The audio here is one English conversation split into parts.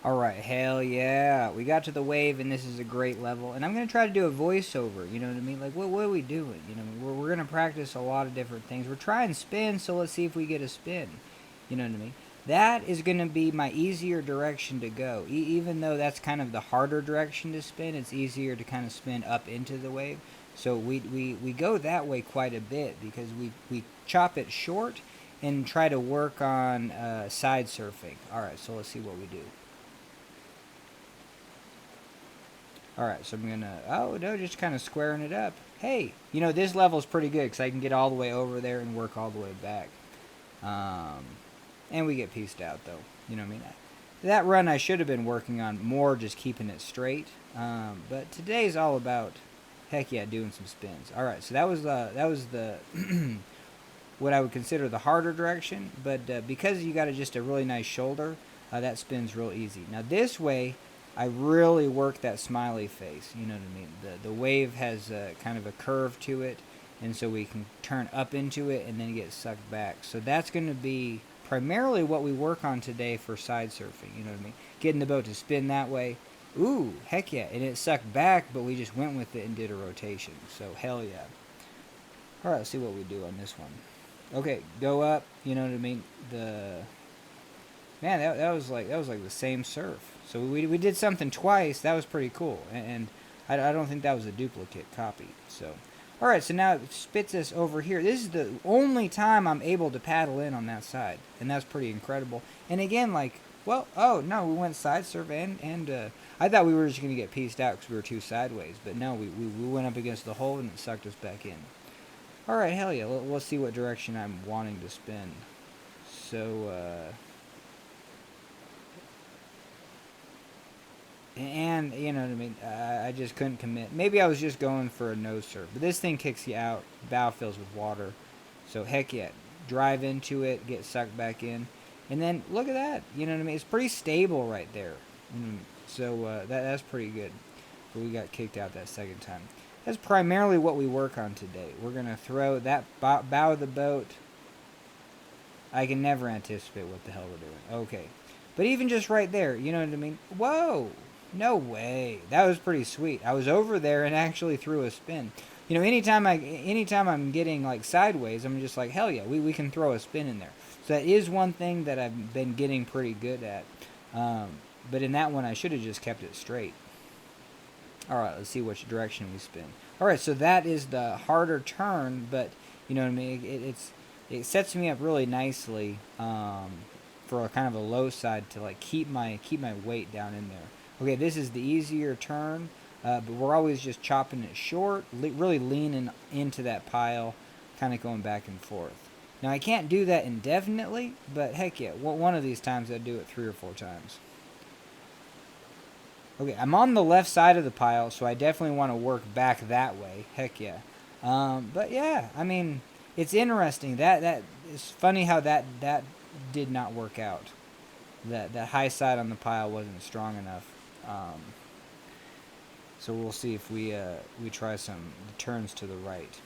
Alright, hell yeah. We got to the wave, and this is a great level. And I'm going to try to do a voiceover, you know what I mean? Like, what are we doing? You know, we're going to practice a lot of different things. We're trying spin, so let's see if we get a spin. You know what I mean? That is going to be my easier direction to go. Even though that's kind of the harder direction to spin, it's easier to kind of spin up into the wave. So we go that way quite a bit because we chop it short and try to work on side surfing. Alright, so let's see what we do. Alright, so I'm gonna, oh no, just kind of squaring it up. Hey, you know, this level's pretty good because I can get all the way over there and work all the way back. Um, and we get pieced out though, you know what I mean? That run I should have been working on more just keeping it straight. But today's all about, heck yeah, doing some spins. Alright, so that was the what I would consider the harder direction, but because you got just a really nice shoulder, that spins real easy. Now this way, I really work that smiley face. You know what I mean? The wave has kind of a curve to it, and so we can turn up into it and then get sucked back. So that's going to be primarily what we work on today for side surfing. You know what I mean? Getting the boat to spin that way. Ooh, heck yeah. And it sucked back, but we just went with it and did a rotation. So hell yeah. Alright, let's see what we do on this one. Okay, go up, you know what I mean? The man, that was like the same surf. So we did something twice. That was pretty cool, and I don't think that was a duplicate copy. So, all right. So now it spits us over here. This is the only time I'm able to paddle in on that side, and that's pretty incredible. And again, like, well, oh no, we went side surf, and I thought we were just gonna get pieced out because we were too sideways, but no, we went up against the hole and it sucked us back in. All right, hell yeah. Let's see what direction I'm wanting to spin. So. And you know what I mean. I just couldn't commit. Maybe I was just going for a nose surf, but this thing kicks you out. Bow fills with water, so heck yeah. Drive into it, get sucked back in, and then look at that. You know what I mean. It's pretty stable right there. So that's pretty good. But we got kicked out that second time. That's primarily what we work on today. We're gonna throw that bow of the boat. I can never anticipate what the hell we're doing. Okay, but even just right there, you know what I mean. Whoa. No way. That was pretty sweet. I was over there and actually threw a spin. You know, anytime I'm getting like sideways, I'm just like, hell yeah, we can throw a spin in there. So that is one thing that I've been getting pretty good at. But in that one, I should have just kept it straight. All right, let's see which direction we spin. All right, so that is the harder turn, but you know what I mean. It sets me up really nicely for a kind of a low side to like keep my weight down in there. Okay, this is the easier turn, but we're always just chopping it short, really leaning into that pile, kind of going back and forth. Now, I can't do that indefinitely, but heck yeah, one of these times I'll do it 3 or 4 times. Okay, I'm on the left side of the pile, so I definitely want to work back that way. Heck yeah. But yeah, I mean, it's interesting. That it's funny how that did not work out. That high side on the pile wasn't strong enough. So we'll see if we try some turns to the right.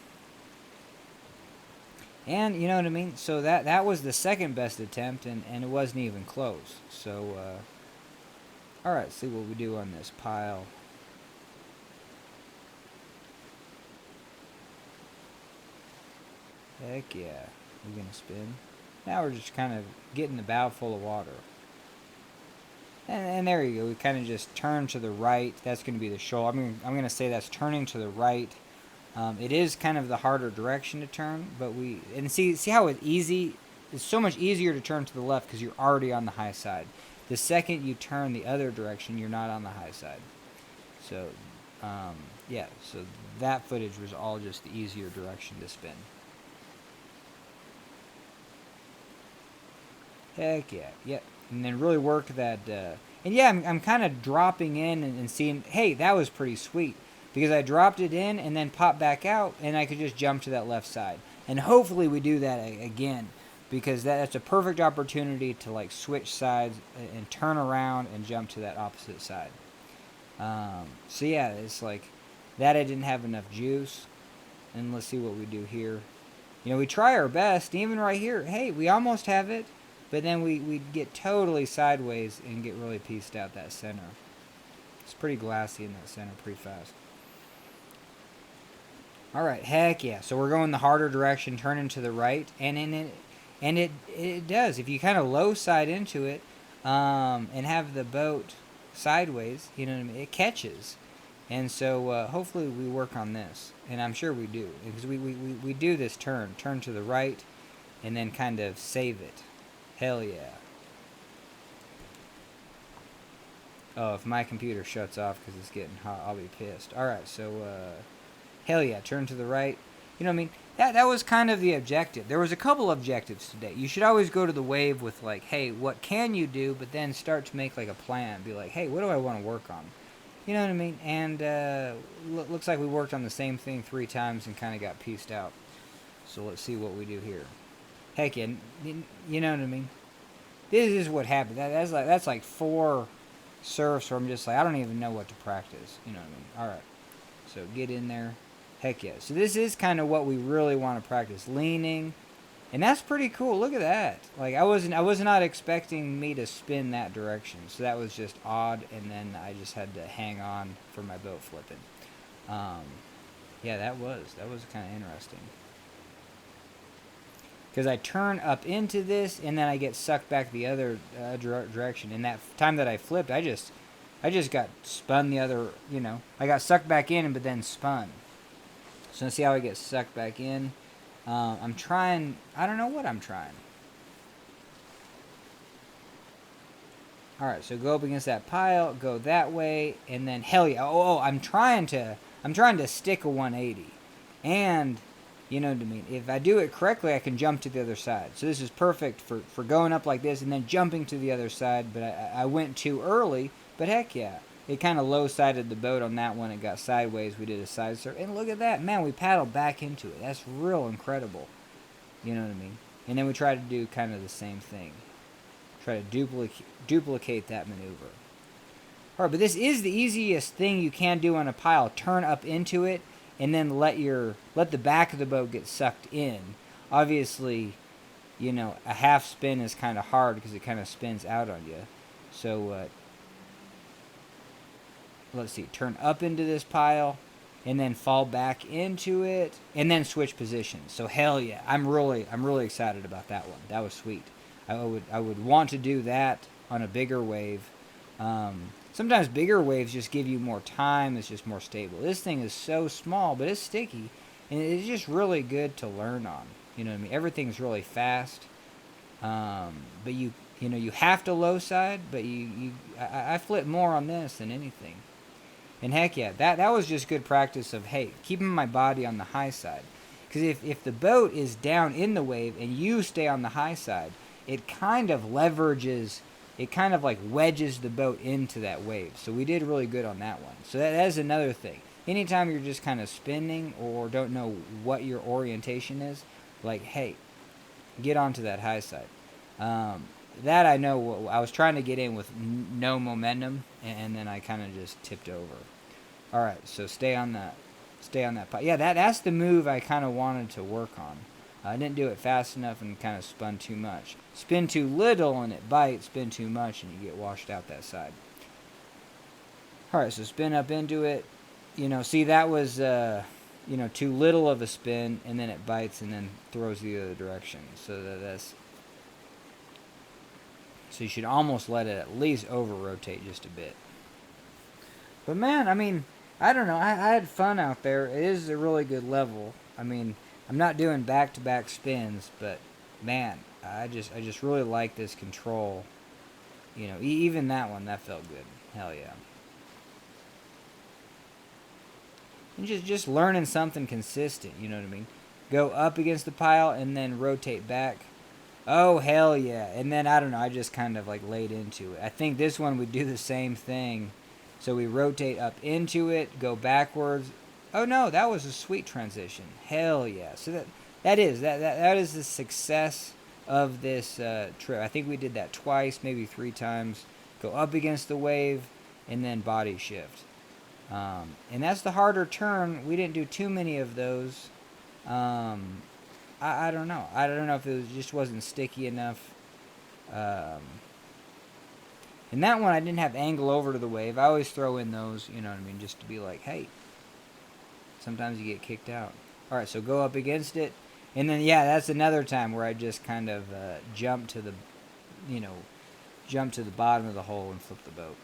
And you know what I mean. So that was the second best attempt, and it wasn't even close. So all right, see what we do on this pile. Heck yeah, we're gonna spin. Now we're just kind of getting the bow full of water. And there you go. We kind of just turn to the right. That's going to be the shoal. I'm going to say that's turning to the right. It is kind of the harder direction to turn, but see how it's easy. It's so much easier to turn to the left because you're already on the high side. The second you turn the other direction, you're not on the high side. So, yeah. So that footage was all just the easier direction to spin. Heck yeah. Yep. And then really work that. And yeah, I'm kind of dropping in and seeing, hey, that was pretty sweet. Because I dropped it in and then popped back out, and I could just jump to that left side. And hopefully we do that again. Because that's a perfect opportunity to like switch sides and turn around and jump to that opposite side. So yeah, it's like that I didn't have enough juice. And let's see what we do here. You know, we try our best. Even right here, hey, we almost have it. but then we'd get totally sideways and get really pieced out that center. It's pretty glassy in that center pretty fast. All right, heck yeah. So we're going the harder direction, turning to the right, and it does. If you kind of low side into it, and have the boat sideways, you know what I mean, it catches. And so hopefully we work on this, and I'm sure we do, because we do this turn to the right, and then kind of save it. Hell yeah. Oh, if my computer shuts off because it's getting hot, I'll be pissed. All right, so hell yeah, turn to the right. You know what I mean? That was kind of the objective. There was a couple objectives today. You should always go to the wave with like, hey, what can you do? But then start to make like a plan. Be like, hey, what do I want to work on? You know what I mean? And looks like we worked on the same thing 3 times and kind of got pieced out. So let's see what we do here. Heck yeah, you know what I mean? This is what happened. That's like 4 surfs where I'm just like, I don't even know what to practice. You know what I mean? All right. So get in there. Heck yeah. So this is kind of what we really want to practice. Leaning. And that's pretty cool. Look at that. Like I was not expecting me to spin that direction. So that was just odd, and then I just had to hang on for my boat flipping. Yeah, that was kind of interesting. Because I turn up into this, and then I get sucked back the other direction. And that time that I flipped, I just got spun the other, you know. I got sucked back in, but then spun. So let's see how I get sucked back in. I'm trying, I don't know what I'm trying. Alright, so go up against that pile, go that way, and then hell yeah. I'm trying to stick a 180. And, you know what I mean, if I do it correctly, I can jump to the other side. So this is perfect for going up like this and then jumping to the other side, but I went too early, but heck yeah. It kind of low-sided the boat on that one. It got sideways. We did a side surf. And look at that. Man, we paddled back into it. That's real incredible. You know what I mean? And then we try to do kind of the same thing. Try to duplicate that maneuver. All right, but this is the easiest thing you can do on a pile. Turn up into it and then let the back of the boat get sucked in. Obviously, you know, a half spin is kind of hard because it kind of spins out on you. So, let's see, turn up into this pile and then fall back into it and then switch positions. So hell yeah, I'm really excited about that one. That was sweet. I would want to do that on a bigger wave. Sometimes bigger waves just give you more time. It's just more stable. This thing is so small, but it's sticky, and it's just really good to learn on. You know what I mean? Everything's really fast, but you know you have to low side. But I flip more on this than anything. And heck yeah, that was just good practice of, hey, keeping my body on the high side. Because if the boat is down in the wave and you stay on the high side, it kind of leverages, it kind of like wedges the boat into that wave. So we did really good on that one. So that is another thing. Anytime you're just kind of spinning or don't know what your orientation is, like, hey, get onto that high side. That I know I was trying to get in with no momentum, and then I kind of just tipped over. All right, so stay on that pile. Yeah, that's the move I kind of wanted to work on. I didn't do it fast enough and kind of spun too much. Spin too little and it bites. Spin too much and you get washed out that side. All right, so spin up into it. You know, see that was you know, too little of a spin, and then it bites and then throws the other direction. So you should almost let it at least over-rotate just a bit. But man, I mean, I don't know. I had fun out there. It is a really good level. I mean, I'm not doing back-to-back spins, but man, I just really like this control. You know, even that one, that felt good. Hell yeah. And just learning something consistent, you know what I mean? Go up against the pile and then rotate back. Oh, hell yeah. And then, I don't know, I just kind of like laid into it. I think this one we do the same thing. So we rotate up into it, go backwards. Oh no, that was a sweet transition. Hell yeah. So that is the success of this trip. I think we did that twice, maybe 3 times. Go up against the wave and then body shift. And that's the harder turn. We didn't do too many of those. I don't know. I don't know if it just wasn't sticky enough. And that one I didn't have angle over to the wave. I always throw in those, you know what I mean, just to be like, hey, sometimes you get kicked out. All right, so go up against it. And then, yeah, that's another time where I just kind of jump to the, jump to the bottom of the hole and flip the boat.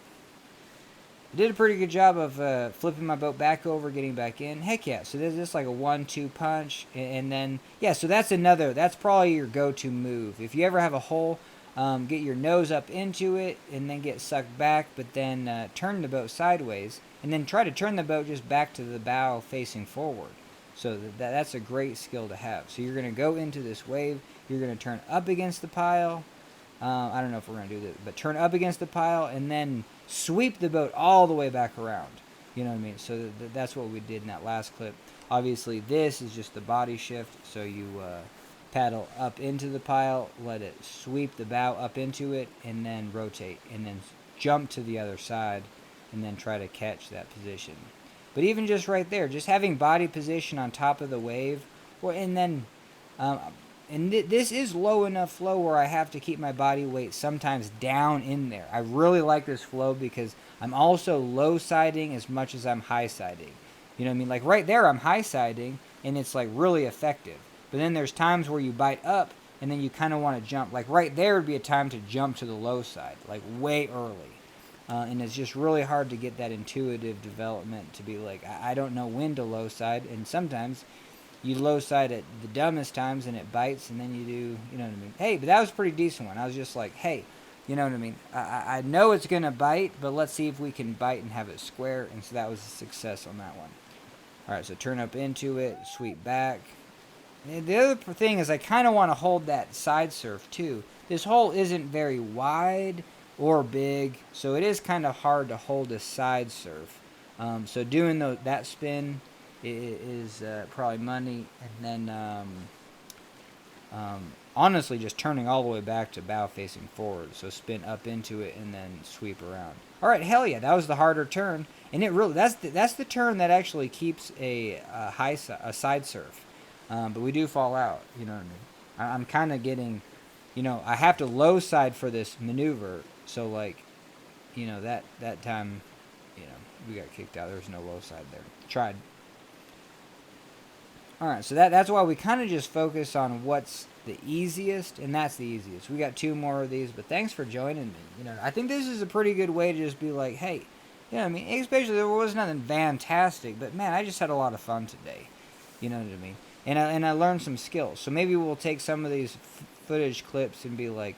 I did a pretty good job of flipping my boat back over, getting back in. Heck yeah, so there's just like a 1-2 punch. And then, yeah, so that's probably your go-to move. If you ever have a hole, get your nose up into it and then get sucked back, but then turn the boat sideways. And then try to turn the boat just back to the bow facing forward. So that's a great skill to have. So you're going to go into this wave. You're going to turn up against the pile. I don't know if we're going to do this, but turn up against the pile and then sweep the boat all the way back around. You know what I mean? So that's what we did in that last clip. Obviously, this is just the body shift. So you paddle up into the pile, let it sweep the bow up into it, and then rotate, and then jump to the other side, and then try to catch that position. But even just right there, just having body position on top of the wave, and then this is low enough flow where I have to keep my body weight sometimes down in there. I really like this flow because I'm also low siding as much as I'm high siding. You know what I mean? Like right there, I'm high siding, and it's like really effective. But then there's times where you bite up, and then you kind of want to jump. Like right there would be a time to jump to the low side, like way early. And it's just really hard to get that intuitive development to be like, I don't know when to low side, and sometimes you low side at the dumbest times and it bites, and then you do, you know what I mean? Hey, but that was a pretty decent one. I was just like, hey, you know what I mean? I know it's going to bite, but let's see if we can bite and have it square, and so that was a success on that one. All right, so turn up into it, sweep back. And the other thing is I kind of want to hold that side surf too. This hole isn't very wide or big, so it is kind of hard to hold a side surf. So doing that spin is probably money, and then honestly just turning all the way back to bow facing forward, so spin up into it and then sweep around. All right, hell yeah, that was the harder turn, and it really that's the turn that actually keeps a side surf, but we do fall out, you know what I mean? I'm kind of getting, I have to low side for this maneuver, so like, that time, we got kicked out. There was no low side there. Tried. All right, so that's why we kind of just focus on what's the easiest, and that's the easiest. We got 2 more of these, but thanks for joining me. I think this is a pretty good way to just be like, hey, I mean, especially there was nothing fantastic, but man, I just had a lot of fun today. You know what I mean? And I learned some skills. So maybe we'll take some of these footage clips and be like,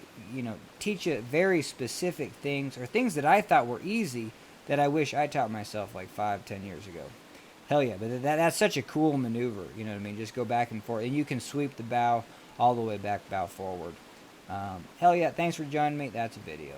teach you very specific things, or things that I thought were easy that I wish I taught myself like 5-10 years ago. Hell yeah, but that's such a cool maneuver, you know what I mean? Just go back and forth, and you can sweep the bow all the way back, bow forward. Hell yeah, thanks for joining me. That's a video.